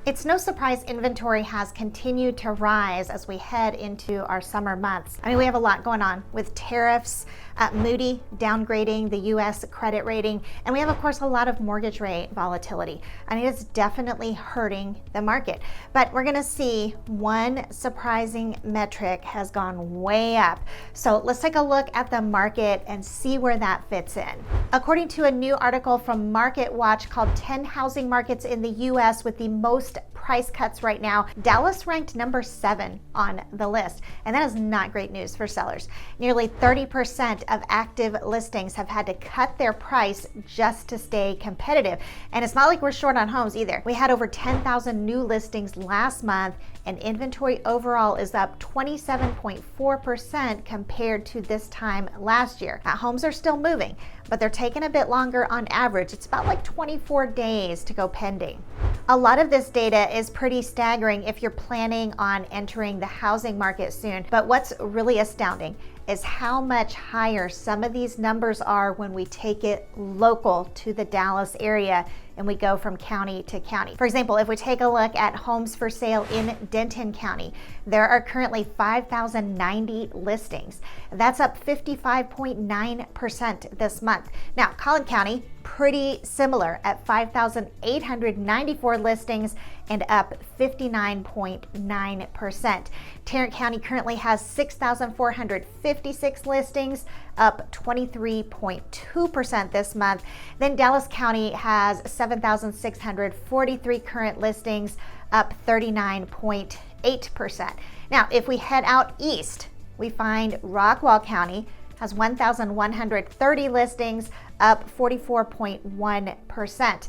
It's no surprise inventory has continued to rise as we head into our summer months. I mean, we have a lot going on with tariffs, Moody downgrading the U.S. credit rating, and we have, of course, a lot of mortgage rate volatility. I mean, it's definitely hurting the market. But we're going to see one surprising metric has gone way up. So let's take a look at the market and see where that fits in. According to a new article from Market Watch called 10 Housing Markets in the U.S. with the most price cuts right now, Dallas ranked number 7 on the list, and that is not great news for sellers. Nearly 30% of active listings have had to cut their price just to stay competitive, and it's not like we're short on homes either. We had over 10,000 new listings last month, and inventory overall is up 27.4% compared to this time last year. Now, homes are still moving, but they're taking a bit longer on average. It's about like 24 days to go pending. A lot of this data is pretty staggering if you're planning on entering the housing market soon. But what's really astounding is how much higher some of these numbers are when we take it local to the Dallas area and we go from county to county. For example, if we take a look at homes for sale in Denton County, there are currently 5,090 listings. That's up 55.9% this month. Now, Collin County, pretty similar at 5,894 listings and up 59.9%. Tarrant County currently has 6,456 listings, up 23.2% this month. Then Dallas County has 7,643 current listings, up 39.8%. Now, if we head out east, we find Rockwall County has 1,130 listings, up 44.1%.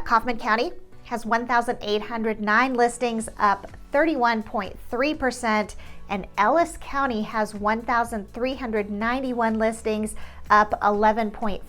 Kaufman County has 1,809 listings, up 31.3%, and Ellis County has 1,391 listings, up 11.5%.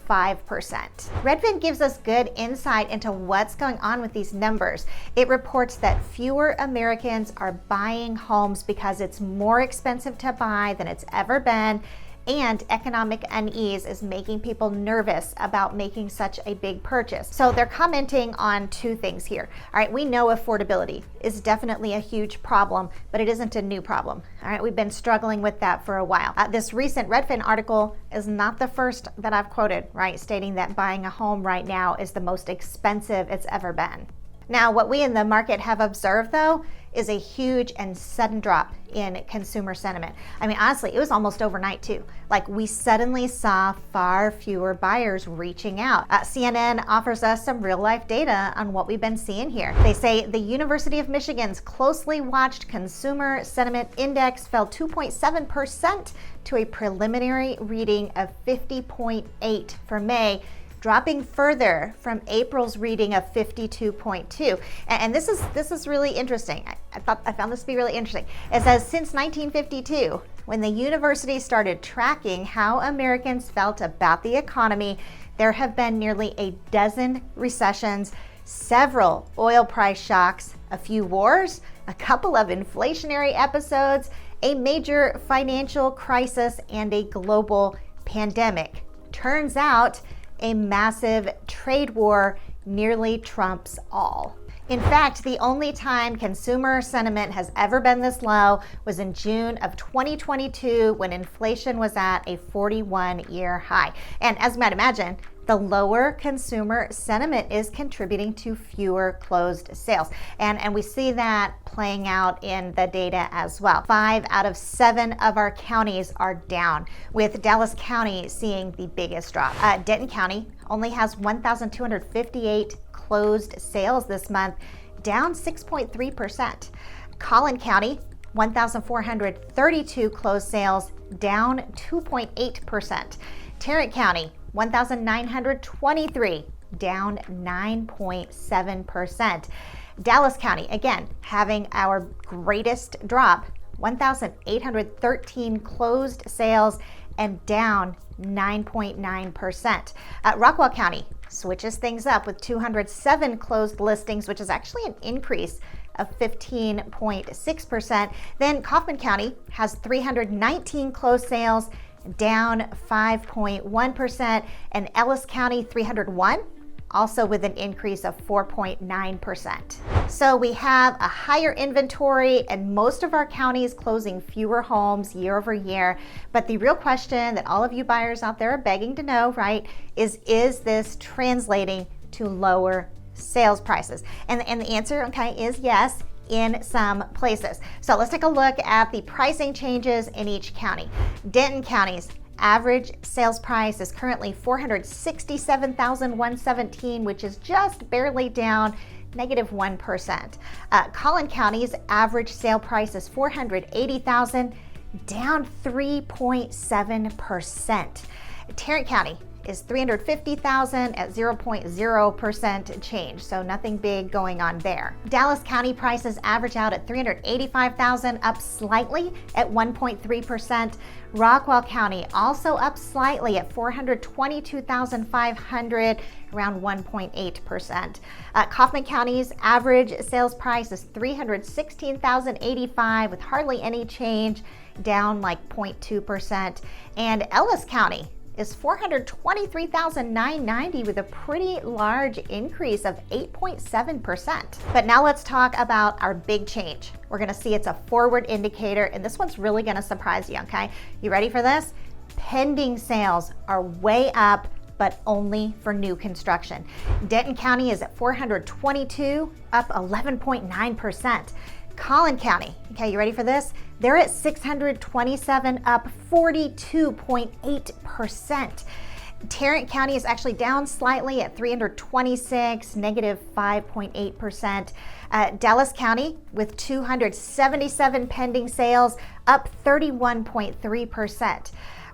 Redfin gives us good insight into what's going on with these numbers. It reports that fewer Americans are buying homes because it's more expensive to buy than it's ever been, and economic unease is making people nervous about making such a big purchase. So they're commenting on two things here. All right, we know affordability is definitely a huge problem, but it isn't a new problem. All right, we've been struggling with that for a while. This recent Redfin article is not the first that I've quoted, right, stating that buying a home right now is the most expensive it's ever been. Now, what we in the market have observed, though, is a huge and sudden drop in consumer sentiment. I mean, honestly, it was almost overnight, too. Like, we suddenly saw far fewer buyers reaching out. CNN offers us some real-life data on what we've been seeing here. They say the University of Michigan's closely watched consumer sentiment index fell 2.7% to a preliminary reading of 50.8 for May, dropping further from April's reading of 52.2. And this is really interesting. I found this to be really interesting. It says since 1952, when the university started tracking how Americans felt about the economy, there have been nearly a dozen recessions, several oil price shocks, a few wars, a couple of inflationary episodes, a major financial crisis, and a global pandemic. Turns out, a massive trade war nearly trumps all. In fact, the only time consumer sentiment has ever been this low was in June of 2022 when inflation was at a 41-year high. And as you might imagine, the lower consumer sentiment is contributing to fewer closed sales. And we see that playing out in the data as well. 5 out of 7 of our counties are down, with Dallas County seeing the biggest drop. Denton County only has 1,258 closed sales this month, down 6.3%. Collin County, 1,432 closed sales, down 2.8%. Tarrant County, 1,923, down 9.7%. Dallas County, again, having our greatest drop, 1,813 closed sales and down 9.9%. Rockwall County switches things up with 207 closed listings, which is actually an increase of 15.6%. Then Kaufman County has 319 closed sales, down 5.1%, and Ellis County 301 also with an increase of 4.9%. So we have a higher inventory and most of our counties closing fewer homes year over year. But the real question that all of you buyers out there are begging to know, right, is this translating to lower sales prices? And the answer, okay, is yes, in some places. So let's take a look at the pricing changes in each county. Denton County's average sales price is currently $467,117, which is just barely down -1%. Collin County's average sale price is $480,000, down 3.7%. Tarrant County is $350,000 at 0.0% change, so nothing big going on there. Dallas County prices average out at $385,000, up slightly at 1.3%. Rockwall County also up slightly at $422,500, around 1.8%. Kaufman County's average sales price is $316,085 with hardly any change, down like 0.2%. And Ellis County is $423,990 with a pretty large increase of 8.7%. But now let's talk about our big change. We're gonna see it's a forward indicator, and this one's really gonna surprise you, okay? You ready for this? Pending sales are way up, but only for new construction. Denton County is at 422, up 11.9%. Collin County, okay, you ready for this? They're at 627, up 42.8%. Tarrant County is actually down slightly at 326, -5.8%. Dallas County with 277 pending sales, up 31.3%.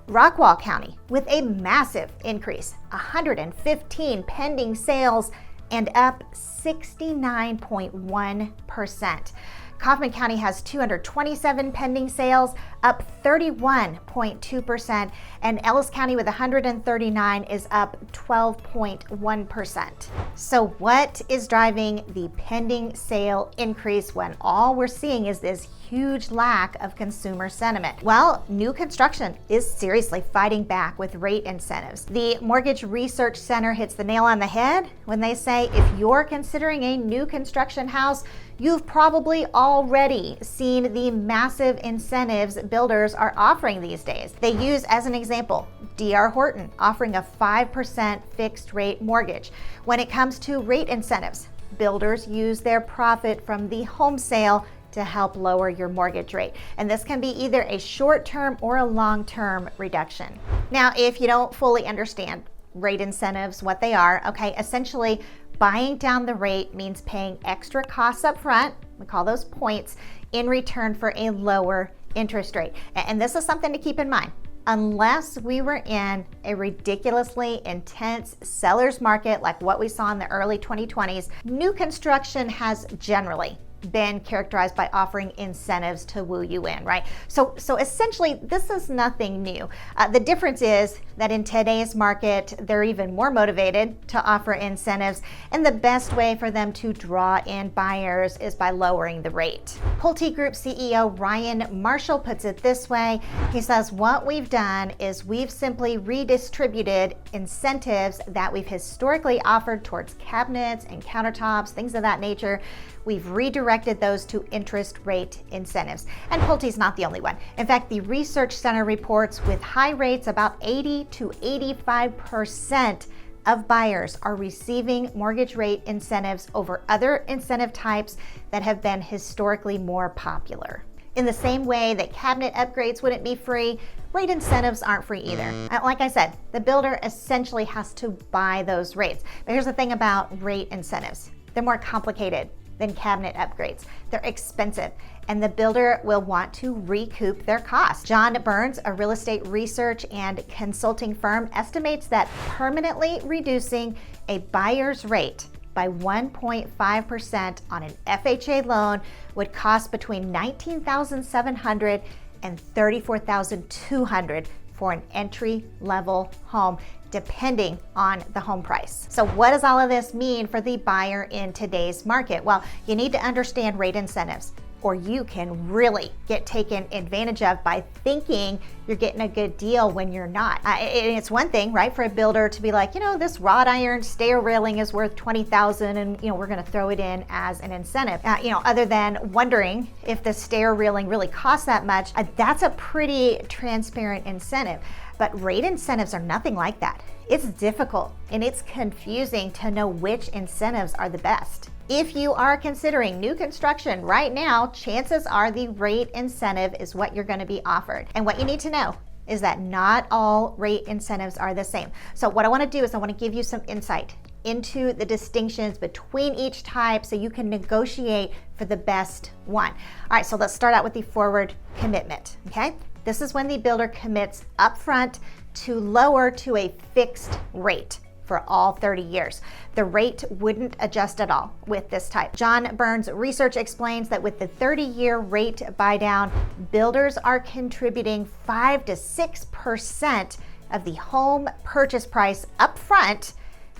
Rockwall County with a massive increase, 115 pending sales and up 69.1%. Kaufman County has 227 pending sales, up 31.2%, and Ellis County with 139 is up 12.1%. So what is driving the pending sale increase when all we're seeing is this huge lack of consumer sentiment? Well, new construction is seriously fighting back with rate incentives. The Mortgage Research Center hits the nail on the head when they say if you're considering a new construction house, you've probably already seen the massive incentives builders are offering these days. They use as an example D.R. Horton offering a 5% fixed rate mortgage. When it comes to rate incentives, builders use their profit from the home sale to help lower your mortgage rate. And this can be either a short-term or a long-term reduction. Now, if you don't fully understand rate incentives, what they are, okay, essentially buying down the rate means paying extra costs up front, we call those points, in return for a lower interest rate. And this is something to keep in mind. Unless we were in a ridiculously intense seller's market like what we saw in the early 2020s, new construction has generally been characterized by offering incentives to woo you in, right? So essentially, this is nothing new. The difference is that in today's market, they're even more motivated to offer incentives, and the best way for them to draw in buyers is by lowering the rate. Pulte Group CEO Ryan Marshall puts it this way. He says, what we've done is we've simply redistributed incentives that we've historically offered towards cabinets and countertops, things of that nature. We've redirected those to interest rate incentives. And Pulte's not the only one. In fact, the Research Center reports with high rates, about 80 to 85% of buyers are receiving mortgage rate incentives over other incentive types that have been historically more popular. In the same way that cabinet upgrades wouldn't be free, rate incentives aren't free either. Like I said, the builder essentially has to buy those rates. But here's the thing about rate incentives. They're more complicated than cabinet upgrades. They're expensive, and the builder will want to recoup their costs. John Burns, a real estate research and consulting firm, estimates that permanently reducing a buyer's rate by 1.5% on an FHA loan would cost between $19,700 and $34,200 for an entry-level home, depending on the home price. So what does all of this mean for the buyer in today's market? Well, you need to understand rate incentives. or you can really get taken advantage of by thinking you're getting a good deal when you're not. It's one thing, right, for a builder to be like, this wrought iron stair railing is worth $20,000 and we're going to throw it in as an incentive. Other than wondering if the stair railing really costs that much, that's a pretty transparent incentive. But rate incentives are nothing like that. It's difficult and it's confusing to know which incentives are the best. If you are considering new construction right now, chances are the rate incentive is what you're going to be offered. And what you need to know is that not all rate incentives are the same. So what I want to do is I want to give you some insight into the distinctions between each type so you can negotiate for the best one. All right, so let's start out with the forward commitment, okay? This is when the builder commits upfront to lower to a fixed rate for all 30 years. The rate wouldn't adjust at all with this type. John Burns' research explains that with the 30-year rate buy down, builders are contributing 5 to 6% of the home purchase price upfront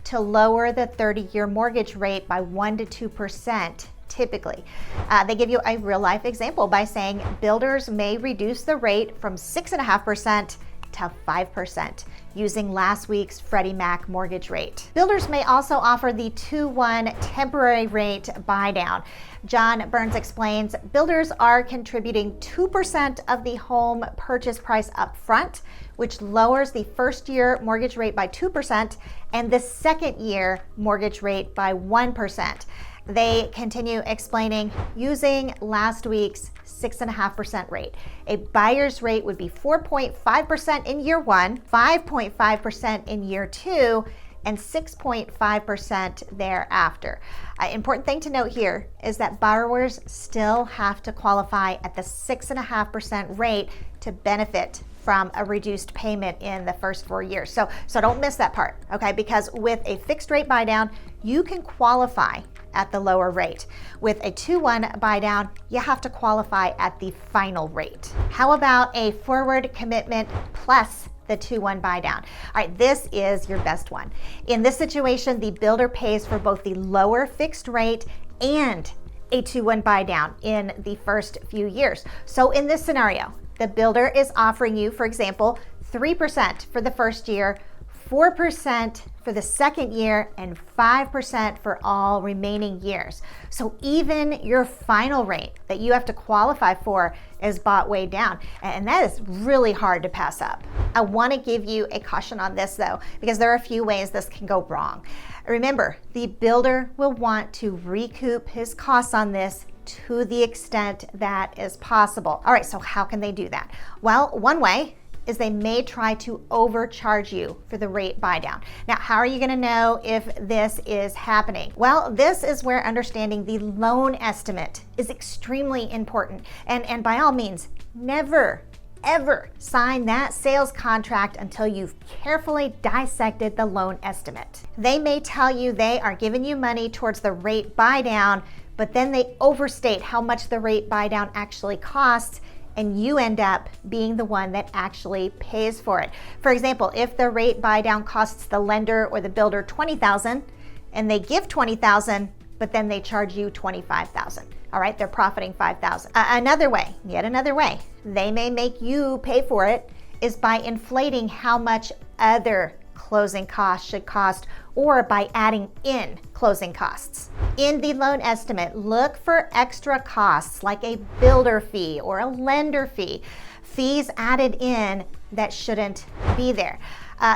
to lower the 30-year mortgage rate by 1 to 2%. Typically. They give you a real life example by saying builders may reduce the rate from 6.5% to 5% using last week's Freddie Mac mortgage rate. Builders may also offer the 2-1 temporary rate buy down. John Burns explains builders are contributing 2% of the home purchase price up front, which lowers the first year mortgage rate by 2% and the second year mortgage rate by 1%. They continue explaining using last week's 6.5% rate. A buyer's rate would be 4.5% in year one, 5.5% in year two, and 6.5% thereafter. Important thing to note here is that borrowers still have to qualify at the 6.5% rate to benefit from a reduced payment in the first 4 years. So don't miss that part, okay? Because with a fixed rate buy down, you can qualify at the lower rate. With a 2-1 buy down, you have to qualify at the final rate. How about a forward commitment plus the 2-1 buy down? All right, this is your best one. In this situation, the builder pays for both the lower fixed rate and a 2-1 buy down in the first few years. So in this scenario, the builder is offering you, for example, 3% for the first year, 4% for the second year, and 5% for all remaining years. So even your final rate that you have to qualify for is bought way down. And that is really hard to pass up. I want to give you a caution on this though, because there are a few ways this can go wrong. Remember, the builder will want to recoup his costs on this to the extent that is possible. All right, so how can they do that? Well, one way is they may try to overcharge you for the rate buy down. Now, how are you going to know if this is happening? Well, this is where understanding the loan estimate is extremely important. And by all means, never, ever sign that sales contract until you've carefully dissected the loan estimate. They may tell you they are giving you money towards the rate buy down, but then they overstate how much the rate buy down actually costs, and you end up being the one that actually pays for it. For example, if the rate buy down costs the lender or the builder $20,000 and they give $20,000, but then they charge you $25,000. All right, they're profiting $5,000. Yet another way, they may make you pay for it is by inflating how much other closing costs should cost, or by adding in closing costs. In the loan estimate, look for extra costs like a builder fee or a lender fee, fees added in that shouldn't be there.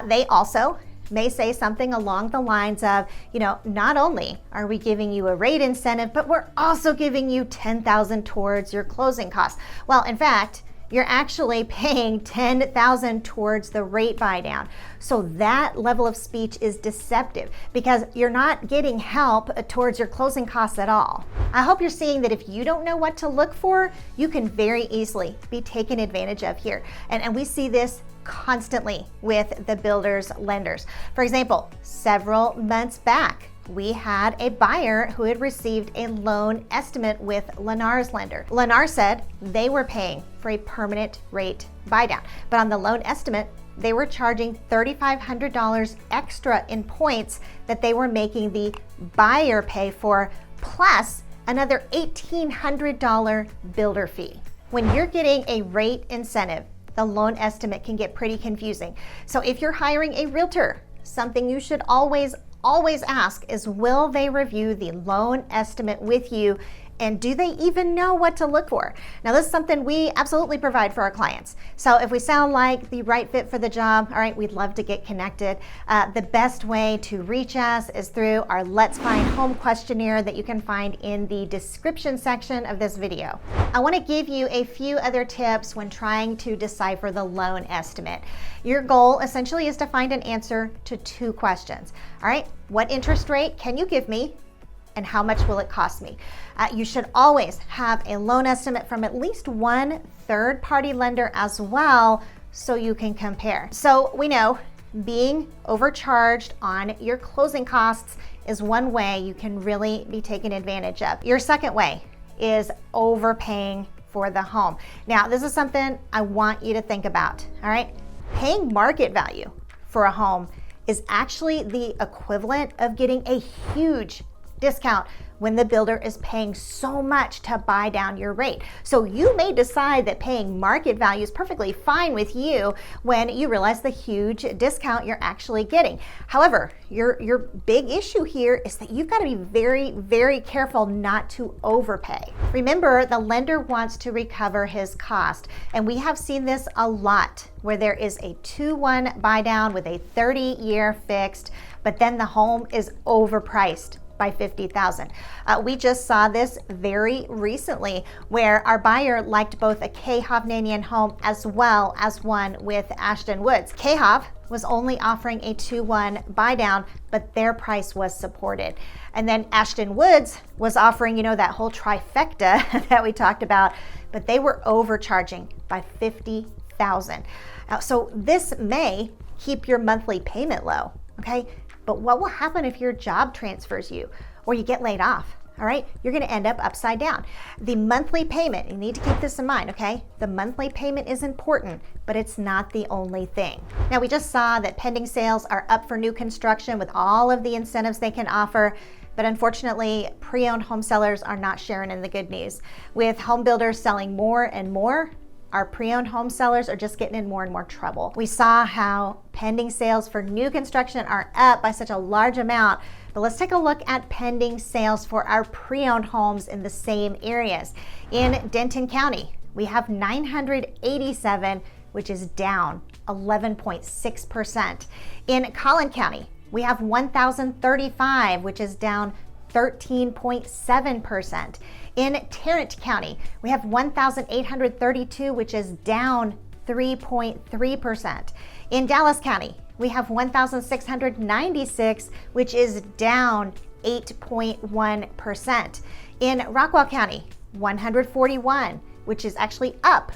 They also may say something along the lines of, not only are we giving you a rate incentive, but we're also giving you $10,000 towards your closing costs. Well, in fact, you're actually paying $10,000 towards the rate buy down. So that level of speech is deceptive because you're not getting help towards your closing costs at all. I hope you're seeing that if you don't know what to look for, you can very easily be taken advantage of here. And we see this constantly with the builders' lenders. For example, several months back, we had a buyer who had received a loan estimate with Lennar's lender. Lennar said they were paying for a permanent rate buy down, but on the loan estimate, they were charging $3,500 extra in points that they were making the buyer pay for, plus another $1,800 builder fee. When you're getting a rate incentive, the loan estimate can get pretty confusing. So if you're hiring a realtor, something you should always ask is, will they review the loan estimate with you? And do they even know what to look for? Now, this is something we absolutely provide for our clients. So if we sound like the right fit for the job, all right, we'd love to get connected. The best way to reach us is through our Let's Find Home questionnaire that you can find in the description section of this video. I want to give you a few other tips when trying to decipher the loan estimate. Your goal essentially is to find an answer to two questions. All right, what interest rate can you give me? And how much will it cost me? You should always have a loan estimate from at least one third-party lender as well, so you can compare. So we know being overcharged on your closing costs is one way you can really be taken advantage of. Your second way is overpaying for the home. Now, this is something I want you to think about, all right? Paying market value for a home is actually the equivalent of getting a huge discount when the builder is paying so much to buy down your rate. So you may decide that paying market value is perfectly fine with you when you realize the huge discount you're actually getting. However, your big issue here is that you've got to be very, very careful not to overpay. Remember, the lender wants to recover his cost, and we have seen this a lot where there is a 2-1 buy down with a 30-year fixed, but then the home is overpriced by $50,000. We just saw this very recently where our buyer liked both a K Hovnanian home as well as one with Ashton Woods. K Hov was only offering a 2-1 buy down, but their price was supported. And then Ashton Woods was offering, that whole trifecta that we talked about, but they were overcharging by $50,000. So this may keep your monthly payment low, okay? But what will happen if your job transfers you or you get laid off? All right, you're going to end up upside down. The monthly payment, you need to keep this in mind, okay? The monthly payment is important, but it's not the only thing. Now, we just saw that pending sales are up for new construction with all of the incentives they can offer. But unfortunately, pre-owned home sellers are not sharing in the good news. With home builders selling more and more, our pre-owned home sellers are just getting in more and more trouble. We saw how pending sales for new construction are up by such a large amount, but let's take a look at pending sales for our pre-owned homes in the same areas. In Denton County, we have 987, which is down 11.6%. In Collin County, we have 1,035, which is down 13.7%. In Tarrant County, we have 1,832, which is down 3.3%. In Dallas County, we have 1,696, which is down 8.1%. In Rockwall County, 141, which is actually up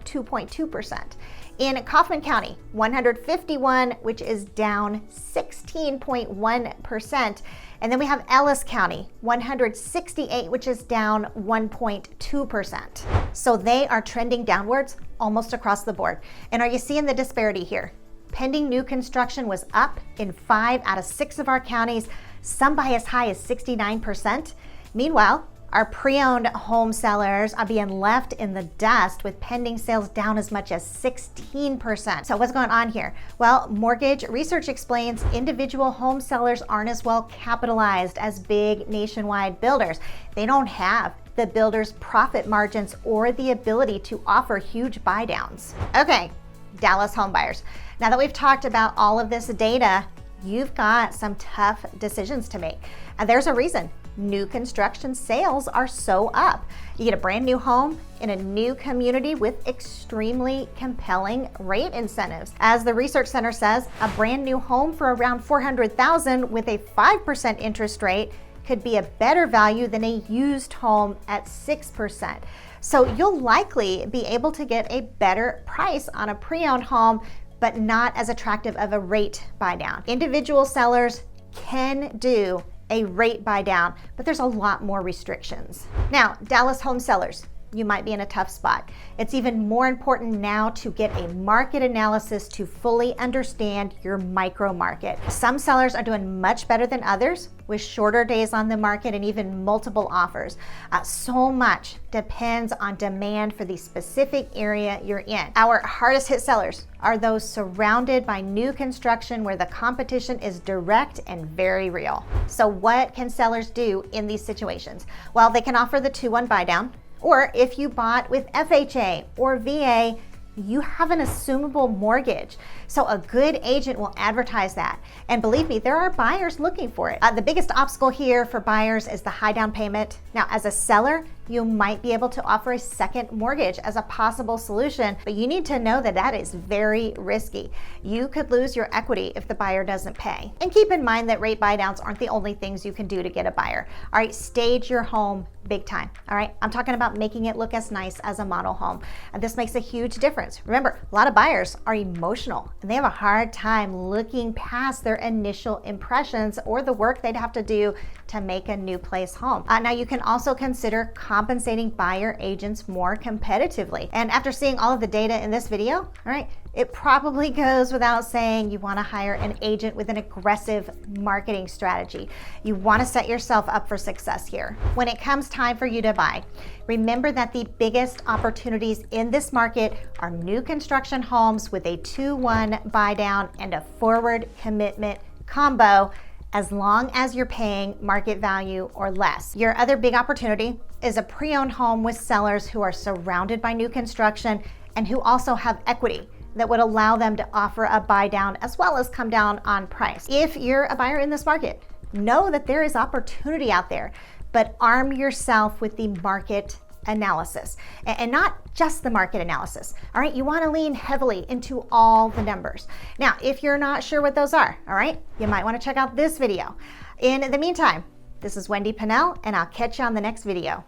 2.2%. In Kaufman County, 151, which is down 16.1%. And then we have Ellis County, 168, which is down 1.2%. So they are trending downwards almost across the board. And are you seeing the disparity here? Pending new construction was up in 5 out of 6 of our counties, some by as high as 69%. Meanwhile, our pre-owned home sellers are being left in the dust with pending sales down as much as 16%. So what's going on here? Well, mortgage research explains individual home sellers aren't as well capitalized as big nationwide builders. They don't have the builders' profit margins or the ability to offer huge buy downs. Okay, Dallas homebuyers. Now that we've talked about all of this data, you've got some tough decisions to make. And there's a reason new construction sales are so up. You get a brand new home in a new community with extremely compelling rate incentives. As the Research Center says, a brand new home for around $400,000 with a 5% interest rate could be a better value than a used home at 6%. So you'll likely be able to get a better price on a pre-owned home, but not as attractive of a rate buy down. Individual sellers can do a rate buy down, but there's a lot more restrictions. Now, Dallas home sellers, you might be in a tough spot. It's even more important now to get a market analysis to fully understand your micro market. Some sellers are doing much better than others with shorter days on the market and even multiple offers. So much depends on demand for the specific area you're in. Our hardest hit sellers are those surrounded by new construction where the competition is direct and very real. So what can sellers do in these situations? Well, they can offer the 2-1 buy down, or if you bought with FHA or VA, you have an assumable mortgage. So a good agent will advertise that. And believe me, there are buyers looking for it. The biggest obstacle here for buyers is the high down payment. Now, as a seller, you might be able to offer a second mortgage as a possible solution, but you need to know that that is very risky. You could lose your equity if the buyer doesn't pay. And keep in mind that rate buy downs aren't the only things you can do to get a buyer. All right, stage your home big time. All right, I'm talking about making it look as nice as a model home. And this makes a huge difference. Remember, a lot of buyers are emotional and they have a hard time looking past their initial impressions or the work they'd have to do to make a new place home. Now you can also consider compensating buyer agents more competitively. And after seeing all of the data in this video, all right, it probably goes without saying you want to hire an agent with an aggressive marketing strategy. You want to set yourself up for success here. When it comes time for you to buy, remember that the biggest opportunities in this market are new construction homes with a 2-1 buy down and a forward commitment combo, as long as you're paying market value or less. Your other big opportunity is a pre-owned home with sellers who are surrounded by new construction and who also have equity that would allow them to offer a buy down as well as come down on price. If you're a buyer in this market, know that there is opportunity out there, but arm yourself with the market analysis and not just the market analysis. All right, you want to lean heavily into all the numbers. Now, if you're not sure what those are, all right, you might want to check out this video. In the meantime, this is Wendy Pinnell, and I'll catch you on the next video.